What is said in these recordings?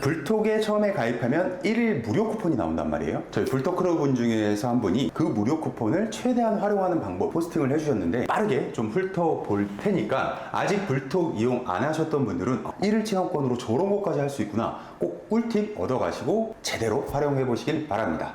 불톡에 처음에 가입하면 1일 무료 쿠폰이 나온단 말이에요. 저희 불톡 크루분 중에서 한 분이 그 무료 쿠폰을 최대한 활용하는 방법 포스팅을 해주셨는데, 빠르게 좀 훑어볼 테니까 아직 불톡 이용 안 하셨던 분들은 1일 체험권으로 저런 것까지 할 수 있구나, 꼭 꿀팁 얻어가시고 제대로 활용해 보시길 바랍니다.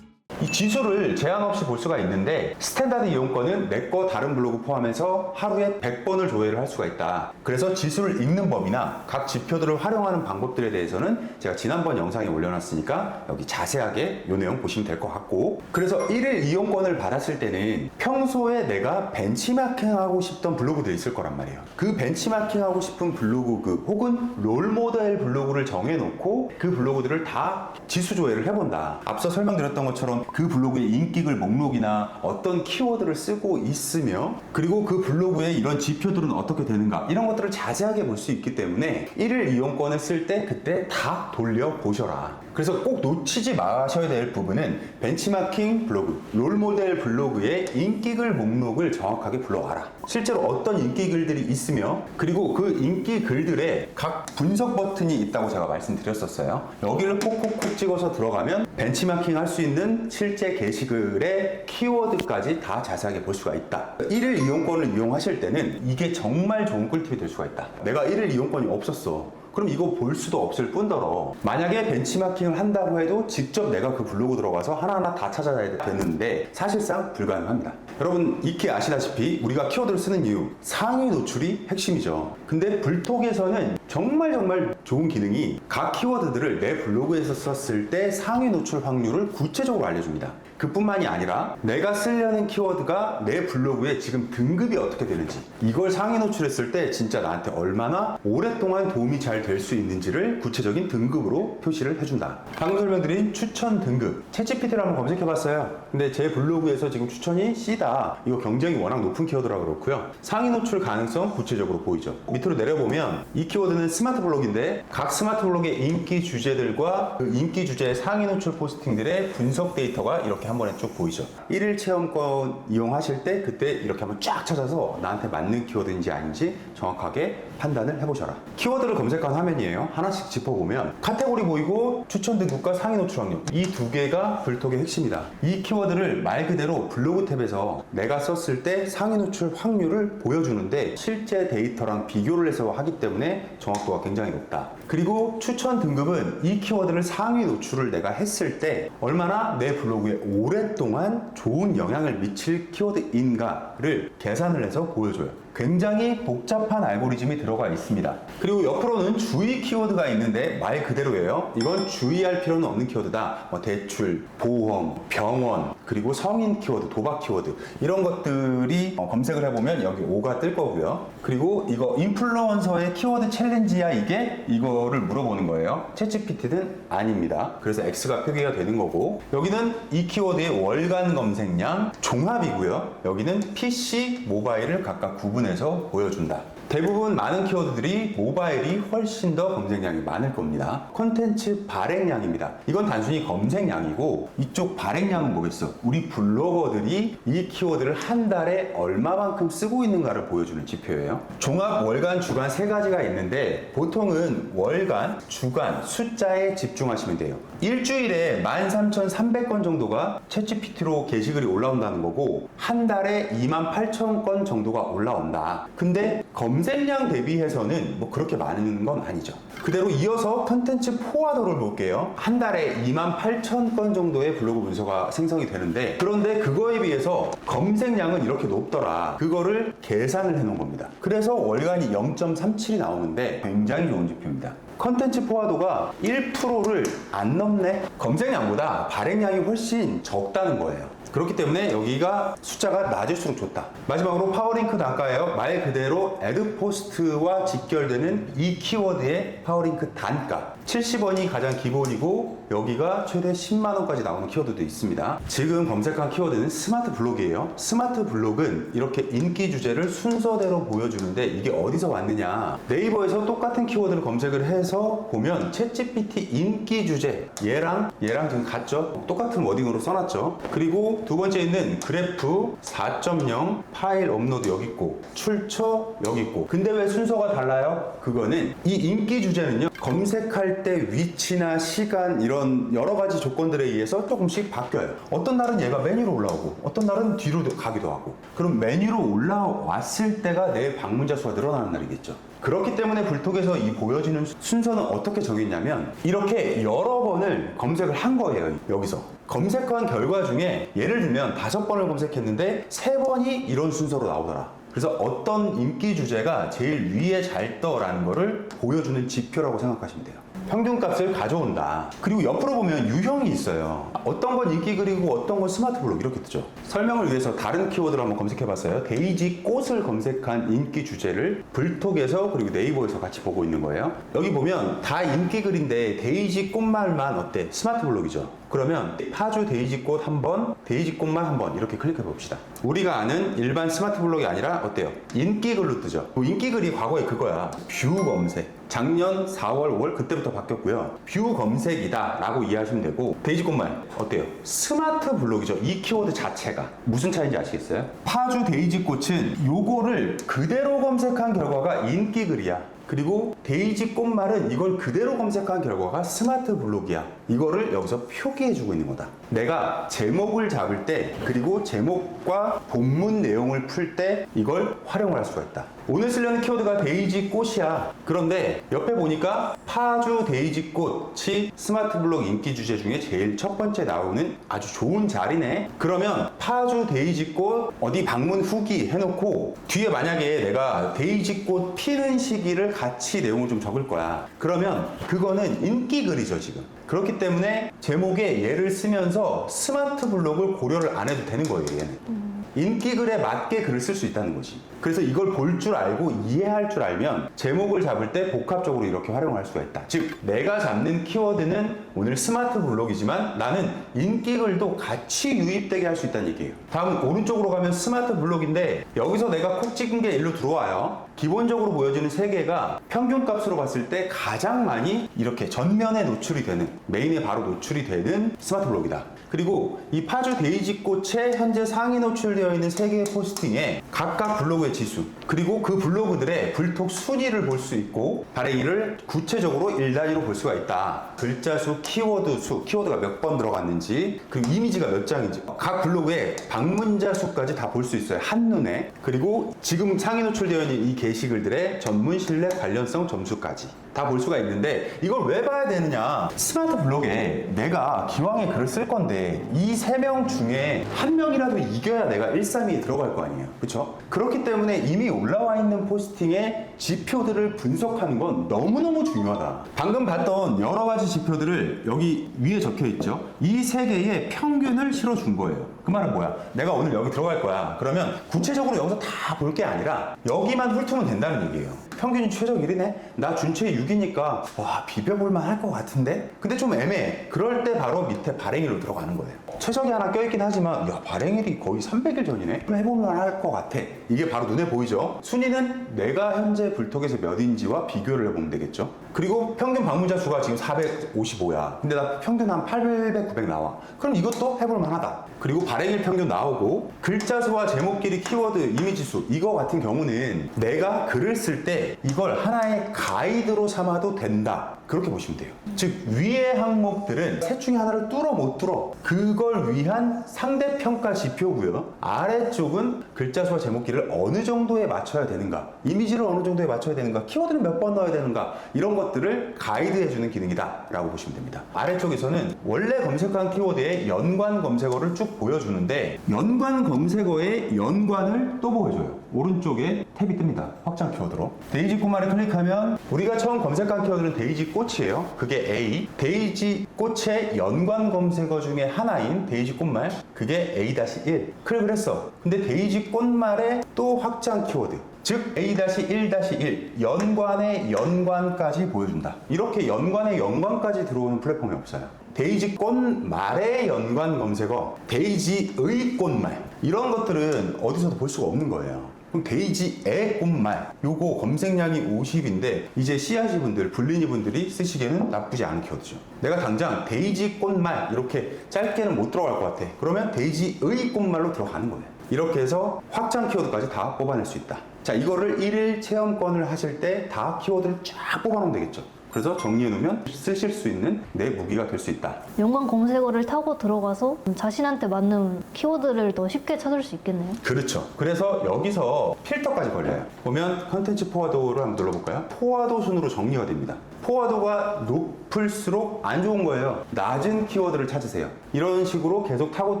이 지수를 제한 없이 볼 수가 있는데, 스탠다드 이용권은 내 거 다른 블로그 포함해서 하루에 100번을 조회를 할 수가 있다. 그래서 지수를 읽는 법이나 각 지표들을 활용하는 방법들에 대해서는 제가 지난번 영상에 올려놨으니까 여기 자세하게 이 내용 보시면 될 것 같고, 그래서 1일 이용권을 받았을 때는 평소에 내가 벤치마킹하고 싶던 블로그들이 있을 거란 말이에요. 그 벤치마킹하고 싶은 블로그 혹은 롤모델 블로그를 정해놓고 그 블로그들을 다 지수 조회를 해본다. 앞서 설명드렸던 것처럼 그 블로그의 인기글 목록이나 어떤 키워드를 쓰고 있으며, 그리고 그 블로그의 이런 지표들은 어떻게 되는가, 이런 것들을 자세하게 볼 수 있기 때문에 1일 이용권을 쓸 때 그때 다 돌려보셔라. 그래서 꼭 놓치지 마셔야 될 부분은 벤치마킹 블로그, 롤모델 블로그의 인기글 목록을 정확하게 불러와라. 실제로 어떤 인기글들이 있으며, 그리고 그 인기글들의 각 분석 버튼이 있다고 제가 말씀드렸었어요. 여기를 콕콕콕 찍어서 들어가면 벤치마킹 할 수 있는 실제 게시글의 키워드까지 다 자세하게 볼 수가 있다. 1일 이용권을 이용하실 때는 이게 정말 좋은 꿀팁이 될 수가 있다. 내가 1일 이용권이 없었어. 그럼 이거 볼 수도 없을 뿐더러, 만약에 벤치마킹을 한다고 해도 직접 내가 그 블로그 들어가서 하나하나 다 찾아야 되는데 사실상 불가능합니다. 여러분 익히 아시다시피 우리가 키워드를 쓰는 이유, 상위 노출이 핵심이죠. 근데 불톡에서는 정말 좋은 기능이 각 키워드들을 내 블로그에서 썼을 때 상위 노출 확률을 구체적으로 알려줍니다. 그뿐만이 아니라 내가 쓰려는 키워드가 내 블로그에 지금 등급이 어떻게 되는지, 이걸 상위 노출했을 때 진짜 나한테 얼마나 오랫동안 도움이 잘 될 수 있는지를 구체적인 등급으로 표시를 해준다. 방금 설명드린 추천 등급, 챗GPT를 한번 검색해봤어요. 근데 제 블로그에서 지금 추천이 C다, 이거 경쟁이 워낙 높은 키워드라 그렇고요. 상위 노출 가능성 구체적으로 보이죠. 밑으로 내려보면 이 키워드는 스마트 블록인데 각 스마트 블록의 인기 주제들과 그 인기 주제의 상위 노출 포스팅들의 분석 데이터가 이렇게 한 번에 쭉 보이죠. 1일 체험권 이용하실 때 그때 이렇게 한번 쫙 찾아서 나한테 맞는 키워드인지 아닌지 정확하게 판단을 해보셔라. 키워드를 검색한 화면이에요. 하나씩 짚어보면 카테고리 보이고 추천 등급과 상위 노출 확률, 이 두 개가 불톡의 핵심이다. 이 키워드를 말 그대로 블로그 탭에서 내가 썼을 때 상위 노출 확률을 보여주는데 실제 데이터랑 비교를 해서 하기 때문에 정확도가 굉장히 높다. 그리고 추천 등급은 이 키워드를 상위 노출을 내가 했을 때 얼마나 내 블로그에 오랫동안 좋은 영향을 미칠 키워드인가를 계산을 해서 보여줘요. 굉장히 복잡한 알고리즘이 들어가 있습니다. 그리고 옆으로는 주의 키워드가 있는데 말 그대로예요. 이건 주의할 필요는 없는 키워드다. 대출, 보험, 병원, 그리고 성인 키워드, 도박 키워드, 이런 것들이 검색을 해보면 여기 5가 뜰 거고요. 그리고 이거 인플루언서의 키워드 챌린지야 이게? 이거를 물어보는 거예요. 챗GPT는 아닙니다. 그래서 X가 표기가 되는 거고, 여기는 이 키워드의 월간 검색량 종합이고요. 여기는 PC, 모바일을 각각 구분해서 보여준다. 대부분 많은 키워드들이 모바일이 훨씬 더 검색량이 많을 겁니다. 콘텐츠 발행량입니다. 이건 단순히 검색량이고, 이쪽 발행량은 뭐겠어? 우리 블로거들이 이 키워드를 한 달에 얼마만큼 쓰고 있는가를 보여주는 지표예요. 종합, 월간, 주간 세 가지가 있는데 보통은 월간, 주간, 숫자에 집중하시면 돼요. 일주일에 13,300건 정도가 챗GPT로 게시글이 올라온다는 거고, 한 달에 28,000건 정도가 올라온다. 근데 검색량 대비해서는 뭐 그렇게 많은 건 아니죠. 그대로 이어서 컨텐츠 포화도를 볼게요. 한 달에 28,000건 정도의 블로그 문서가 생성이 되는데, 그런데 그거에 비해서 검색량은 이렇게 높더라. 그거를 계산을 해놓은 겁니다. 그래서 월간이 0.37이 나오는데 굉장히 좋은 지표입니다. 컨텐츠 포화도가 1%를 안 넘네? 검색량보다 발행량이 훨씬 적다는 거예요. 그렇기 때문에 여기가 숫자가 낮을수록 좋다. 마지막으로 파워링크 단가예요. 말 그대로 애드 포스트와 직결되는 이 키워드의 파워링크 단가. 70원이 가장 기본이고 여기가 최대 10만 원까지 나오는 키워드도 있습니다. 지금 검색한 키워드는 스마트 블록이에요. 스마트 블록은 이렇게 인기 주제를 순서대로 보여주는데 이게 어디서 왔느냐, 네이버에서 똑같은 키워드를 검색을 해서 보면 챗GPT 인기 주제 얘랑 지금 같죠? 똑같은 워딩으로 써놨죠. 그리고 두 번째 있는 그래프 4.0 파일 업로드 여기 있고 출처 여기 있고. 근데 왜 순서가 달라요? 그거는 이 인기 주제는요, 검색할 때 위치나 시간 이런 여러 가지 조건들에 의해서 조금씩 바뀌어요. 어떤 날은 얘가 메뉴로 올라오고 어떤 날은 뒤로 가기도 하고. 그럼 메뉴로 올라왔을 때가 내 방문자 수가 늘어나는 날이겠죠. 그렇기 때문에 불톡에서 이 보여지는 순서는 어떻게 정했냐면 이렇게 여러 번을 검색을 한 거예요. 여기서 검색한 결과 중에 예를 들면 5번을 검색했는데 3번이 이런 순서로 나오더라. 그래서 어떤 인기 주제가 제일 위에 잘 떠라는 거를 보여주는 지표라고 생각하시면 돼요. 평균값을 가져온다. 그리고 옆으로 보면 유형이 있어요. 어떤 건 인기 글이고 어떤 건 스마트 블록 이렇게 뜨죠. 설명을 위해서 다른 키워드를 한번 검색해 봤어요. 데이지 꽃을 검색한 인기 주제를 불톡에서 그리고 네이버에서 같이 보고 있는 거예요. 여기 보면 다 인기 글인데 데이지 꽃말만 어때? 스마트 블록이죠. 그러면 파주 데이지꽃 한번, 데이지꽃만 한번 이렇게 클릭해 봅시다. 우리가 아는 일반 스마트 블록이 아니라 어때요? 인기 글로 뜨죠. 인기 글이 과거에 그거야. 뷰 검색. 작년 4월, 5월 그때부터 바뀌었고요. 뷰 검색이다 라고 이해하시면 되고, 데이지꽃말 어때요? 스마트 블록이죠. 이 키워드 자체가. 무슨 차이인지 아시겠어요? 파주 데이지꽃은 요거를 그대로 검색한 결과가 인기 글이야. 그리고 데이지 꽃말은 이걸 그대로 검색한 결과가 스마트 블록이야. 이거를 여기서 표기해주고 있는 거다. 내가 제목을 잡을 때 그리고 제목과 본문 내용을 풀 때 이걸 활용을 할 수가 있다. 오늘 쓰려는 키워드가 데이지 꽃이야. 그런데 옆에 보니까 파주 데이지 꽃이 스마트 블록 인기 주제 중에 제일 첫 번째 나오는 아주 좋은 자리네. 그러면 파주 데이지 꽃 어디 방문 후기 해놓고 뒤에 만약에 내가 데이지 꽃 피는 시기를 같이 내용을 좀 적을 거야. 그러면 그거는 인기 글이죠 지금. 그렇기 때문에 제목에 얘를 쓰면서 스마트 블록을 고려를 안 해도 되는 거예요 얘는. 인기 글에 맞게 글을 쓸 수 있다는 거지. 그래서 이걸 볼 줄 알고 이해할 줄 알면 제목을 잡을 때 복합적으로 이렇게 활용할 수가 있다. 즉 내가 잡는 키워드는 오늘 스마트 블록이지만 나는 인기 글도 같이 유입되게 할 수 있다는 얘기예요. 다음은 오른쪽으로 가면 스마트 블록인데 여기서 내가 콕 찍은 게 일로 들어와요. 기본적으로 보여지는 3개가 평균값으로 봤을 때 가장 많이 이렇게 전면에 노출이 되는, 메인에 바로 노출이 되는 스마트 블록이다. 그리고 이 파주 데이지꽃에 현재 상위 노출되어 있는 3개의 포스팅에 각각 블로그의 지수, 그리고 그 블로그들의 불톡 순위를 볼 수 있고 발행일을 구체적으로 일단위로 볼 수가 있다. 글자 수, 키워드 수, 키워드가 몇 번 들어갔는지, 그리고 이미지가 몇 장인지, 각 블로그의 방문자 수까지 다 볼 수 있어요. 한눈에. 그리고 지금 상위 노출되어 있는 이 게시글들의 전문 신뢰 관련성 점수까지 다 볼 수가 있는데 이걸 왜 봐야 되느냐? 스마트 블록에 내가 기왕에 글을 쓸 건데 이 3명 중에 한 명이라도 이겨야 내가 132에 들어갈 거 아니에요. 그렇죠? 그렇기 때문에 이미 올라와 있는 포스팅의 지표들을 분석하는 건 너무너무 중요하다. 방금 봤던 여러 가지 지표들을 여기 위에 적혀 있죠. 이 3개의 평균을 실어준 거예요. 그 말은 뭐야? 내가 오늘 여기 들어갈 거야. 그러면 구체적으로 여기서 다 볼 게 아니라 여기만 훑으면 된다는 얘기예요. 평균이 최저 1이네? 나 준체 6이니까 와 비벼볼만 할 것 같은데? 근데 좀 애매해. 그럴 때 바로 밑에 발행일로 들어가는 거예요. 최적이 하나 껴있긴 하지만 야 발행일이 거의 300일 전이네? 그럼 해볼만 할 것 같아. 이게 바로 눈에 보이죠? 순위는 내가 현재 불톡에서 몇인지와 비교를 해보면 되겠죠? 그리고 평균 방문자 수가 지금 455야. 근데 나 평균 한 800, 900 나와. 그럼 이것도 해볼만 하다. 그리고 발행일 평균 나오고 글자 수와 제목 길이, 키워드, 이미지 수 이거 같은 경우는 내가 글을 쓸 때 이걸 하나의 가이드로 삼아도 된다. 그렇게 보시면 돼요. 즉 위의 항목들은 셋 중에 하나를 뚫어 못 뚫어 그걸 위한 상대평가 지표고요. 아래쪽은 글자 수와 제목 길을 어느 정도에 맞춰야 되는가, 이미지를 어느 정도에 맞춰야 되는가, 키워드를 몇 번 넣어야 되는가 이런 것들을 가이드해주는 기능이다 라고 보시면 됩니다. 아래쪽에서는 원래 검색한 키워드의 연관 검색어를 쭉 보여주는데 연관 검색어의 연관을 또 보여줘요. 오른쪽에 탭이 뜹니다. 확장 키워드로. 데이지 꽃말에 클릭하면 우리가 처음 검색한 키워드는 데이지 꽃이에요. 그게 A. 데이지 꽃의 연관 검색어 중에 하나인 데이지 꽃말, 그게 A-1. 클릭을 했어. 근데 데이지 꽃말에 또 확장 키워드. 즉 A-1-1 연관의 연관까지 보여준다. 이렇게 연관의 연관까지 들어오는 플랫폼이 없어요. 데이지 꽃말의 연관 검색어, 데이지의 꽃말, 이런 것들은 어디서도 볼 수가 없는 거예요. 그럼 데이지의 꽃말, 요거 검색량이 50인데 이제 씨앗이 분들, 블리니 분들이 쓰시기에는 나쁘지 않은 키워드죠. 내가 당장 데이지 꽃말 이렇게 짧게는 못 들어갈 것 같아. 그러면 데이지의 꽃말로 들어가는 거예요. 이렇게 해서 확장 키워드까지 다 뽑아낼 수 있다. 자, 이거를 1일 체험권을 하실 때 다 키워드를 쫙 뽑아놓으면 되겠죠. 그래서 정리해 놓으면 쓰실 수 있는 내 무기가 될 수 있다. 연관 검색어를 타고 들어가서 자신한테 맞는 키워드를 더 쉽게 찾을 수 있겠네요. 그렇죠. 그래서 여기서 필터까지 걸려요. 보면 컨텐츠 포화도를 한번 눌러볼까요? 포화도 순으로 정리가 됩니다. 포화도가 높을수록 안 좋은 거예요. 낮은 키워드를 찾으세요. 이런 식으로 계속 타고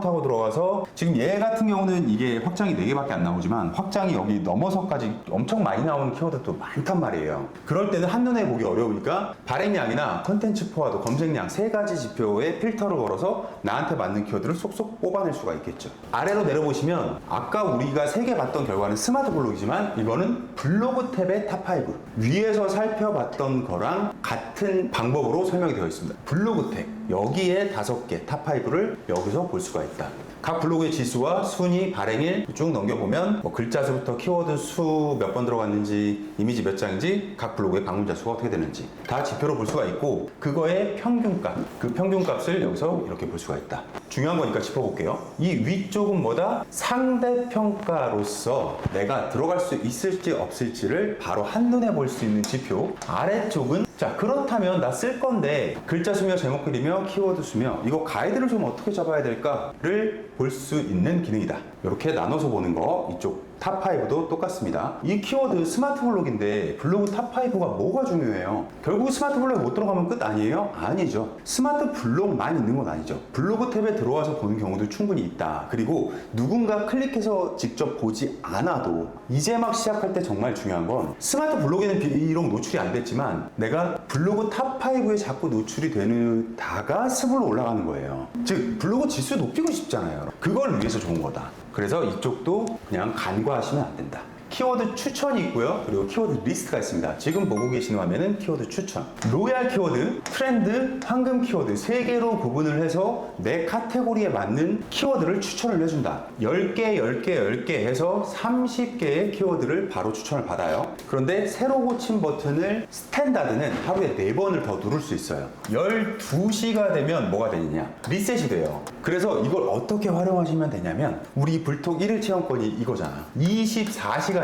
들어가서 지금 얘 같은 경우는 이게 확장이 4개밖에 안 나오지만 확장이 여기 넘어서까지 엄청 많이 나오는 키워드도 많단 말이에요. 그럴 때는 한눈에 보기 어려우니까 발행량이나 컨텐츠 포화도, 검색량 3가지 지표에 필터를 걸어서 나한테 맞는 키워드를 쏙쏙 뽑아낼 수가 있겠죠. 아래로 내려보시면 아까 우리가 3개 봤던 결과는 스마트 블록이지만 이거는 블로그 탭의 탑5 위에서 살펴봤던 거랑 같은 방법으로 설명이 되어 있습니다. 블로그 탭 여기에 5개 탑5를 여기서 볼 수가 있다. 각 블로그의 지수와 순위, 발행일 쭉 넘겨보면 뭐 글자 수부터 키워드 수 몇 번 들어갔는지, 이미지 몇 장인지, 각 블로그의 방문자 수가 어떻게 되는지 다 지표로 볼 수가 있고 그거의 평균값, 그 평균값을 여기서 이렇게 볼 수가 있다. 중요한 거니까 짚어볼게요. 이 위쪽은 뭐다? 상대평가로서 내가 들어갈 수 있을지 없을지를 바로 한눈에 볼 수 있는 지표. 아래쪽은 자, 그렇다면 나 쓸 건데 글자 수며 제목 그리며 키워드 수며 이거 가이드를 좀 어떻게 잡아야 될까를 볼 수 있는 기능이다. 이렇게 나눠서 보는 거 이쪽 탑5도 똑같습니다. 이 키워드 스마트 블록인데 블로그 탑5가 뭐가 중요해요? 결국 스마트 블록에 못 들어가면 끝 아니에요? 아니죠. 스마트 블록만 있는 건 아니죠. 블로그 탭에 들어와서 보는 경우도 충분히 있다. 그리고 누군가 클릭해서 직접 보지 않아도 이제 막 시작할 때 정말 중요한 건 스마트 블록에는 비록 노출이 안 됐지만 내가 블로그 탑5에 자꾸 노출이 되다가 스블로 올라가는 거예요. 즉 블로그 지수 높이고 싶잖아요. 그걸 위해서 좋은 거다. 그래서 이쪽도 그냥 간과하시면 안 된다. 키워드 추천이 있고요. 그리고 키워드 리스트가 있습니다. 지금 보고 계시는 화면은 키워드 추천. 로얄 키워드, 트렌드, 황금 키워드 3개로 구분을 해서 내 카테고리에 맞는 키워드를 추천을 해준다. 10개 해서 30개의 키워드를 바로 추천을 받아요. 그런데 새로 고친 버튼을 스탠다드는 하루에 4번을 더 누를 수 있어요. 12시가 되면 뭐가 되느냐? 리셋이 돼요. 그래서 이걸 어떻게 활용하시면 되냐면 우리 불톡 1일 체험권이 이거잖아. 24시간이잖아요.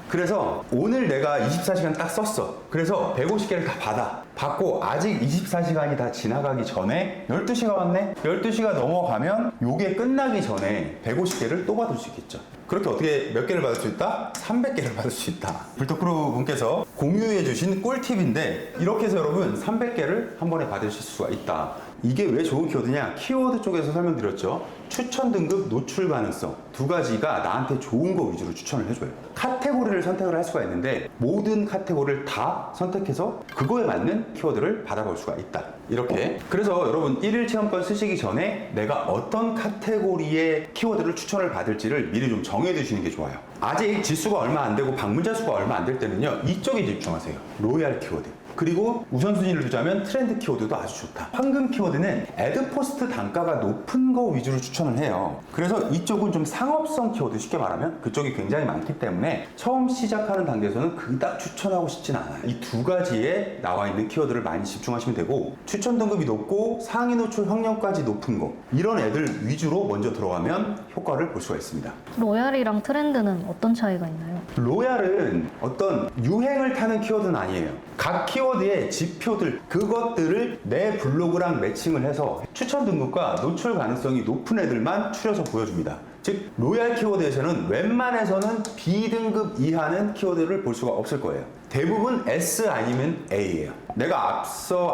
그래서 오늘 내가 24시간 딱 썼어. 그래서 150개를 다 받고 아직 24시간이 다 지나가기 전에 12시가 왔네? 12시가 넘어가면 요게 끝나기 전에 150개를 또 받을 수 있겠죠. 그렇게 어떻게 몇 개를 받을 수 있다? 300개를 받을 수 있다. 불토크루 분께서 공유해 주신 꿀팁인데 이렇게 해서 여러분 300개를 한 번에 받으실 수가 있다. 이게 왜 좋은 키워드냐? 키워드 쪽에서 설명드렸죠. 추천 등급, 노출 가능성 2가지가 나한테 좋은 거 위주로 추천을 해줘요. 카테고리를 선택을 할 수가 있는데 모든 카테고리를 다 선택해서 그거에 맞는 키워드를 받아볼 수가 있다. 이렇게. 그래서 여러분 1일 체험권 쓰시기 전에 내가 어떤 카테고리의 키워드를 추천을 받을지를 미리 좀 정해두시는 게 좋아요. 아직 지수가 얼마 안 되고 방문자 수가 얼마 안 될 때는요, 이쪽에 집중하세요. 로얄 키워드. 그리고 우선순위를 두자면 트렌드 키워드도 아주 좋다. 황금 키워드는 애드포스트 단가가 높은 거 위주로 추천을 해요. 그래서 이쪽은 좀 상업성 키워드, 쉽게 말하면 그쪽이 굉장히 많기 때문에 처음 시작하는 단계에서는 그닥 추천하고 싶진 않아요. 이 2가지에 나와 있는 키워드를 많이 집중하시면 되고, 추천 등급이 높고 상위 노출 확률까지 높은 거, 이런 애들 위주로 먼저 들어가면 효과를 볼 수가 있습니다. 로얄이랑 트렌드는 어떤 차이가 있나요? 로얄은 어떤 유행을 타는 키워드는 아니에요. 각 키워드의 지표들, 그것들을 내 블로그랑 매칭을 해서 추천 등급과 노출 가능성이 높은 애들만 추려서 보여줍니다. 즉 로얄 키워드에서는 웬만해서는 B등급 이하는 키워드를 볼 수가 없을 거예요. 대부분 S 아니면 A예요. 내가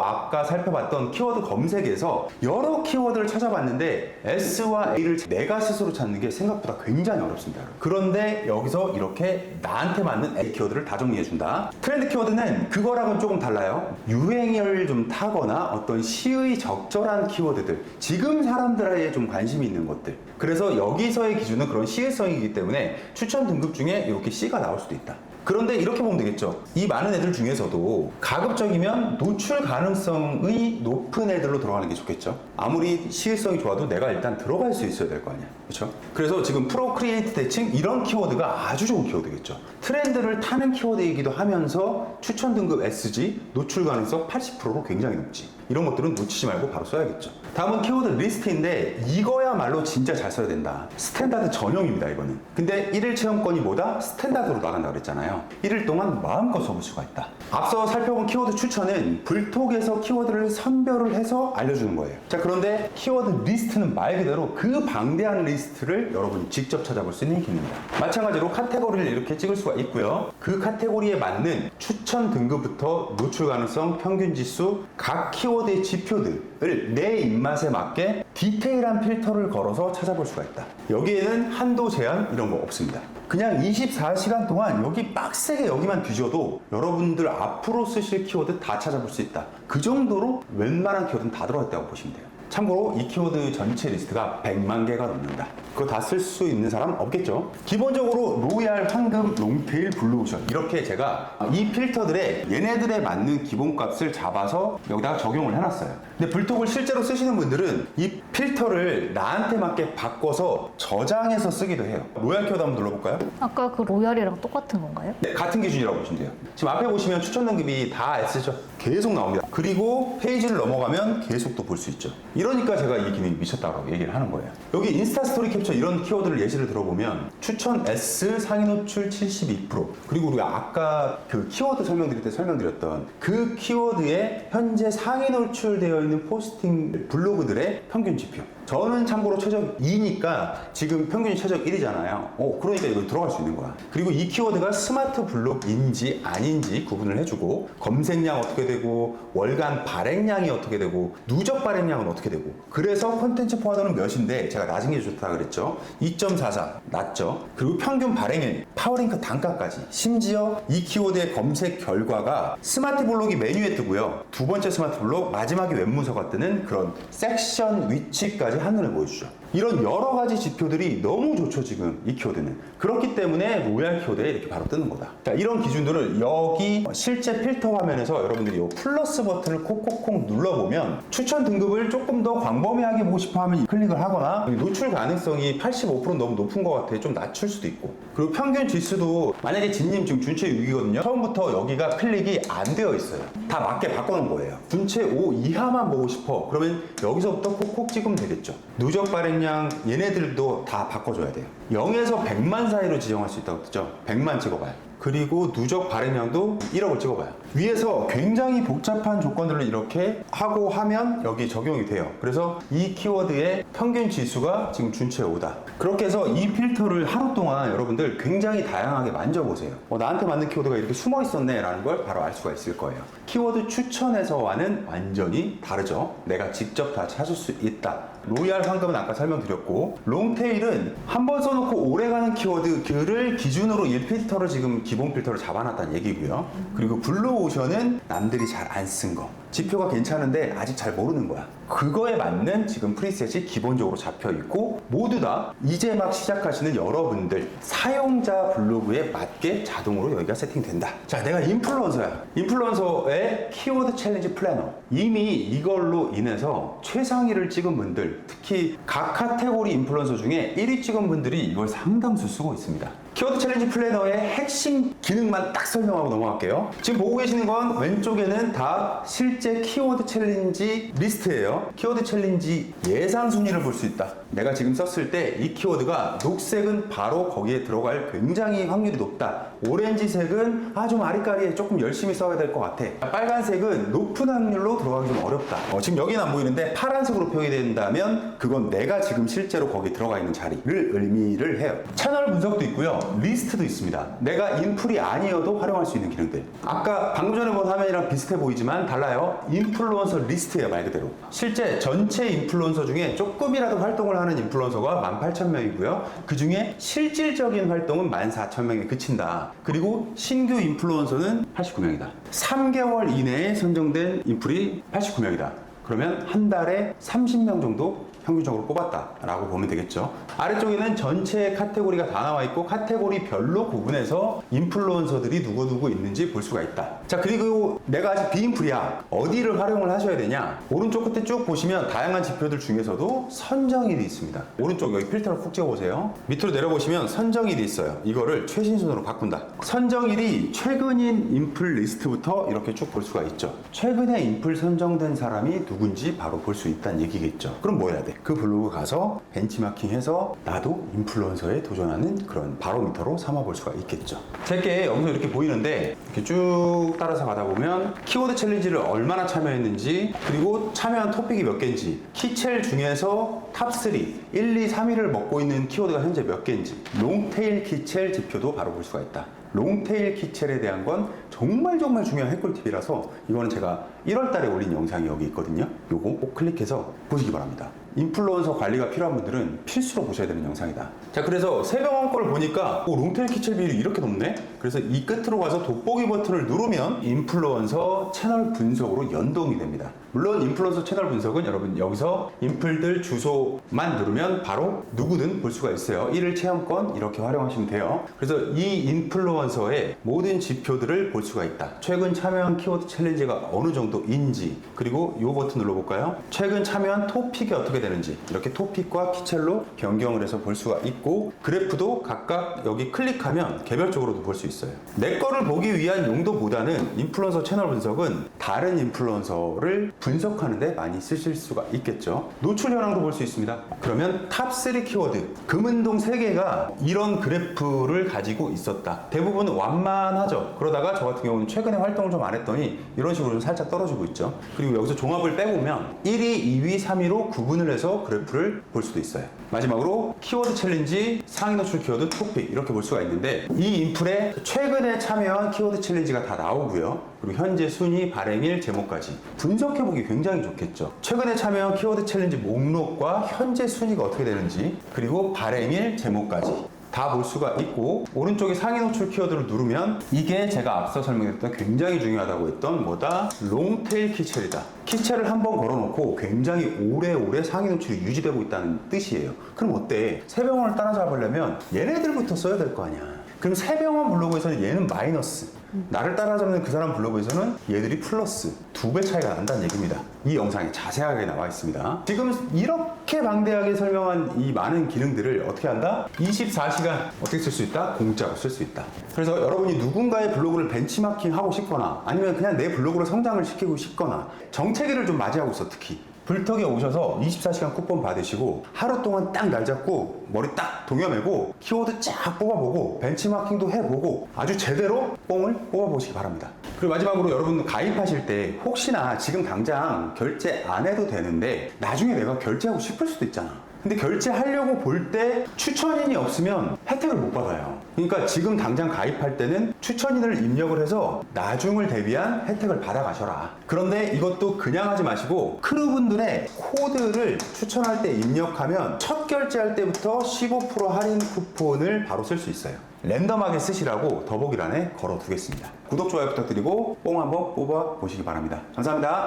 아까 살펴봤던 키워드 검색에서 여러 키워드를 찾아봤는데 S와 A를 내가 스스로 찾는 게 생각보다 굉장히 어렵습니다. 그런데 여기서 이렇게 나한테 맞는 A 키워드를 다 정리해준다. 트렌드 키워드는 그거랑은 조금 달라요. 유행을 좀 타거나 어떤 시의 적절한 키워드들, 지금 사람들에게 좀 관심이 있는 것들. 그래서 여기서의 기준은 그런 시의성이기 때문에 추천 등급 중에 이렇게 C가 나올 수도 있다. 그런데 이렇게 보면 되겠죠. 이 많은 애들 중에서도 가급적이면 노출 가능성이 높은 애들로 들어가는 게 좋겠죠. 아무리 시의성이 좋아도 내가 일단 들어갈 수 있어야 될 거 아니야. 그렇죠? 그래서 지금 프로크리에이트 대칭 이런 키워드가 아주 좋은 키워드겠죠. 트렌드를 타는 키워드이기도 하면서 추천 등급 SG, 노출 가능성 80%로 굉장히 높지. 이런 것들은 놓치지 말고 바로 써야겠죠. 다음은 키워드 리스트인데 이거야말로 진짜 잘 써야 된다. 스탠다드 전용입니다, 이거는. 근데 1일 체험권이 뭐다? 스탠다드로 나간다 그랬잖아요. 1일 동안 마음껏 써볼 수가 있다. 앞서 살펴본 키워드 추천은 불톡에서 키워드를 선별을 해서 알려주는 거예요. 자, 그런데 키워드 리스트는 말 그대로 그 방대한 리스트를 여러분이 직접 찾아볼 수 있는 기능입니다. 마찬가지로 카테고리를 이렇게 찍을 수가 있고요. 그 카테고리에 맞는 추천 등급부터 노출 가능성, 평균 지수, 각 키워드의 지표들을 내 입맛에 맞게 디테일한 필터를 걸어서 찾아볼 수가 있다. 여기에는 한도 제한 이런 거 없습니다. 그냥 24시간 동안 여기 빡세게 여기만 뒤져도 여러분들 앞으로 쓰실 키워드 다 찾아볼 수 있다. 그 정도로 웬만한 키워드는 다 들어가 있다고 보시면 돼요. 참고로 이 키워드 전체 리스트가 100만 개가 넘는다. 그거 다 쓸 수 있는 사람 없겠죠? 기본적으로 로얄, 황금, 롱테일, 블루오션 이렇게 제가 이 필터들에 얘네들에 맞는 기본값을 잡아서 여기다가 적용을 해놨어요. 근데 불톡을 실제로 쓰시는 분들은 이 필터를 나한테 맞게 바꿔서 저장해서 쓰기도 해요. 로얄 키워드 한번 눌러볼까요? 아까 그 로얄이랑 똑같은 건가요? 네, 같은 기준이라고 보시면 돼요. 지금 앞에 보시면 추천 등급이 다 S죠. 계속 나옵니다. 그리고 페이지를 넘어가면 계속 또 볼 수 있죠. 이러니까 제가 이 기능이 미쳤다고 얘기를 하는 거예요. 여기 인스타 스토리 캡처 이런 키워드를 예시를 들어보면 추천 S 상위 노출 72% 그리고 우리가 아까 그 키워드 설명드릴 때 설명드렸던 그 키워드에 현재 상위 노출되어 있는 포스팅 블로그들의 평균 지표. 저는 참고로 최적 2니까 지금 평균이 최적 1이잖아요. 그러니까 이거 들어갈 수 있는 거야. 그리고 이 키워드가 스마트 블록인지 아닌지 구분을 해주고 검색량 어떻게 되고 월간 발행량이 어떻게 되고 누적 발행량은 어떻게 되고 그래서 콘텐츠 포화도는 몇인데 제가 낮은 게 좋다 그랬죠. 2.44 낮죠. 그리고 평균 발행일, 파워링크 단가까지 심지어 이 키워드의 검색 결과가 스마트 블록이 메뉴에 뜨고요. 두 번째 스마트 블록 마지막에 웹문서가 뜨는 그런 섹션 위치까지 한눈에 보여주죠. 이런 여러 가지 지표들이 너무 좋죠, 지금 이 키워드는. 그렇기 때문에 로얄 키워드에 이렇게 바로 뜨는 거다. 자, 이런 기준들을 여기 실제 필터 화면에서 여러분들이 이 플러스 버튼을 콕콕콕 눌러보면 추천 등급을 조금 더 광범위하게 보고 싶어 하면 클릭을 하거나 노출 가능성이 85% 너무 높은 것 같아. 좀 낮출 수도 있고. 그리고 평균 지수도 만약에 진님 지금 준체 6이거든요. 처음부터 여기가 클릭이 안 되어 있어요. 다 맞게 바꿔놓은 거예요. 준체 5 이하만 보고 싶어. 그러면 여기서부터 콕콕 찍으면 되겠죠. 누적 발행량 얘네들도 다 바꿔줘야 돼요. 0에서 100만 사이로 지정할 수 있다고 뜨죠. 100만 찍어봐요. 그리고 누적 발행량도 1억을 찍어봐요. 위에서 굉장히 복잡한 조건들을 이렇게 하고 하면 여기 적용이 돼요. 그래서 이 키워드의 평균 지수가 지금 준체 5다. 그렇게 해서 이 필터를 하루 동안 여러분들 굉장히 다양하게 만져보세요. 나한테 맞는 키워드가 이렇게 숨어 있었네 라는 걸 바로 알 수가 있을 거예요. 키워드 추천에서와는 완전히 다르죠. 내가 직접 다 찾을 수 있다. 로얄 황금은 아까 설명드렸고 롱테일은 한번 써놓고 오래가는 키워드를 기준으로 1필터를 지금 기본 필터를 잡아놨다는 얘기고요. 그리고 블루오션은 남들이 잘 안 쓴 거. 지표가 괜찮은데 아직 잘 모르는 거야. 그거에 맞는 지금 프리셋이 기본적으로 잡혀 있고 모두 다 이제 막 시작하시는 여러분들 사용자 블로그에 맞게 자동으로 여기가 세팅된다. 자, 내가 인플루언서야. 인플루언서의 키워드 챌린지 플래너. 이미 이걸로 인해서 최상위를 찍은 분들, 특히 각 카테고리 인플루언서 중에 1위 찍은 분들이 이걸 상당수 쓰고 있습니다. 키워드 챌린지 플래너의 핵심 기능만 딱 설명하고 넘어갈게요. 지금 보고 계시는 건 왼쪽에는 다 실제 키워드 챌린지 리스트예요. 키워드 챌린지 예상 순위를 볼 수 있다. 내가 지금 썼을 때 이 키워드가 녹색은 바로 거기에 들어갈 굉장히 확률이 높다. 오렌지색은 좀 아리까리해 조금 열심히 써야 될 것 같아. 빨간색은 높은 확률로 들어가기 좀 어렵다. 지금 여기는 안 보이는데 파란색으로 표현이 된다면 그건 내가 지금 실제로 거기 들어가 있는 자리를 의미를 해요. 채널 분석도 있고요. 리스트도 있습니다. 내가 인플이 아니어도 활용할 수 있는 기능들. 아까 방금 전에 본 화면이랑 비슷해 보이지만 달라요. 인플루언서 리스트예요, 말 그대로. 실제 전체 인플루언서 중에 조금이라도 활동을 하는 인플루언서가 18,000명이고요. 그 중에 실질적인 활동은 14,000명에 그친다. 그리고 신규 인플루언서는 89명이다. 3개월 이내에 선정된 인플이 89명이다. 그러면 한 달에 30명 정도 평균적으로 뽑았다라고 보면 되겠죠. 아래쪽에는 전체 카테고리가 다 나와 있고 카테고리별로 구분해서 인플루언서들이 누구 있는지 볼 수가 있다. 자, 그리고 내가 아직 비인플이야. 어디를 활용을 하셔야 되냐? 오른쪽 끝에 쭉 보시면 다양한 지표들 중에서도 선정일이 있습니다. 오른쪽 여기 필터를 푹 찍어보세요. 밑으로 내려보시면 선정일이 있어요. 이거를 최신순으로 바꾼다. 선정일이 최근인 인플 리스트부터 이렇게 쭉 볼 수가 있죠. 최근에 인플 선정된 사람이 누군지 바로 볼 수 있다는 얘기겠죠. 그럼 뭐 해야 돼? 그 블로그 가서 벤치마킹해서 나도 인플루언서에 도전하는 그런 바로미터로 삼아볼 수가 있겠죠. 제게 여기서 이렇게 보이는데 이렇게 쭉 따라서 가다 보면 키워드 챌린지를 얼마나 참여했는지, 그리고 참여한 토픽이 몇 개인지, 키첼 중에서 탑3 1, 2, 3위를 먹고 있는 키워드가 현재 몇 개인지, 롱테일 키첼 지표도 바로 볼 수가 있다. 롱테일 키첼에 대한 건 정말 중요한 핵꿀팁이라서 이거는 제가 1월 달에 올린 영상이 여기 있거든요. 요거 꼭 클릭해서 보시기 바랍니다. 인플루언서 관리가 필요한 분들은 필수로 보셔야 되는 영상이다. 자, 그래서 세병원 거를 보니까 롱테일 키첼 비율이 이렇게 높네? 그래서 이 끝으로 가서 돋보기 버튼을 누르면 인플루언서 채널 분석으로 연동이 됩니다. 물론 인플루언서 채널 분석은 여러분 여기서 인플들 주소만 누르면 바로 누구든 볼 수가 있어요. 1일 체험권 이렇게 활용하시면 돼요. 그래서 이 인플루언서의 모든 지표들을 볼 수가 있다. 최근 참여한 키워드 챌린지가 어느 정도인지, 그리고 이 버튼 눌러볼까요? 최근 참여한 토픽이 어떻게 되는지, 이렇게 토픽과 키첼로 변경을 해서 볼 수가 있고, 그래프도 각각 여기 클릭하면 개별적으로도 볼 수 있어요. 내 거를 보기 위한 용도보다는 인플루언서 채널 분석은 다른 인플루언서를 분석하는 데 많이 쓰실 수가 있겠죠. 노출 현황도 볼 수 있습니다. 그러면 탑3 키워드 금은동 3개가 이런 그래프를 가지고 있었다. 대부분은 완만하죠. 그러다가 저 같은 경우는 최근에 활동을 좀 안 했더니 이런 식으로 좀 살짝 떨어지고 있죠. 그리고 여기서 종합을 빼보면 1위, 2위, 3위로 구분을 해서 그래프를 볼 수도 있어요. 마지막으로 키워드 챌린지, 상위 노출 키워드, 토픽 이렇게 볼 수가 있는데, 이 인플에 최근에 참여한 키워드 챌린지가 다 나오고요. 그리고 현재 순위, 발행일, 제목까지 분석해보기 굉장히 좋겠죠. 최근에 참여한 키워드 챌린지 목록과 현재 순위가 어떻게 되는지, 그리고 발행일, 제목까지 다 볼 수가 있고, 오른쪽에 상위 노출 키워드를 누르면 이게 제가 앞서 설명했던 굉장히 중요하다고 했던 뭐다? 롱테일 키첼이다. 키첼을 한번 걸어놓고 굉장히 오래오래 상위 노출이 유지되고 있다는 뜻이에요. 그럼 어때? 세병원을 따라잡으려면 얘네들부터 써야 될 거 아니야. 그럼 세병원 블로그에서는 얘는 마이너스, 나를 따라잡는 그 사람 블로그에서는 얘들이 플러스, 2배 차이가 난다는 얘기입니다. 이 영상에 자세하게 나와 있습니다. 지금 이렇게 방대하게 설명한 이 많은 기능들을 어떻게 한다? 24시간 어떻게 쓸 수 있다? 공짜로 쓸 수 있다. 그래서 여러분이 누군가의 블로그를 벤치마킹 하고 싶거나, 아니면 그냥 내 블로그로 성장을 시키고 싶거나, 정체기를 좀 맞이하고 있어. 특히 불턱에 오셔서 24시간 쿠폰 받으시고 하루 동안 딱 날 잡고 머리 딱 동여매고 키워드 쫙 뽑아보고 벤치마킹도 해보고 아주 제대로 뽕을 뽑아보시기 바랍니다. 그리고 마지막으로 여러분 가입하실 때 혹시나 지금 당장 결제 안 해도 되는데 나중에 내가 결제하고 싶을 수도 있잖아. 근데 결제하려고 볼 때 추천인이 없으면 혜택을 못 받아요. 그러니까 지금 당장 가입할 때는 추천인을 입력을 해서 나중을 대비한 혜택을 받아가셔라. 그런데 이것도 그냥 하지 마시고 크루분들의 코드를 추천할 때 입력하면 첫 결제할 때부터 15% 할인 쿠폰을 바로 쓸 수 있어요. 랜덤하게 쓰시라고 더보기란에 걸어두겠습니다. 구독, 좋아요 부탁드리고 뽕 한번 뽑아 보시기 바랍니다. 감사합니다.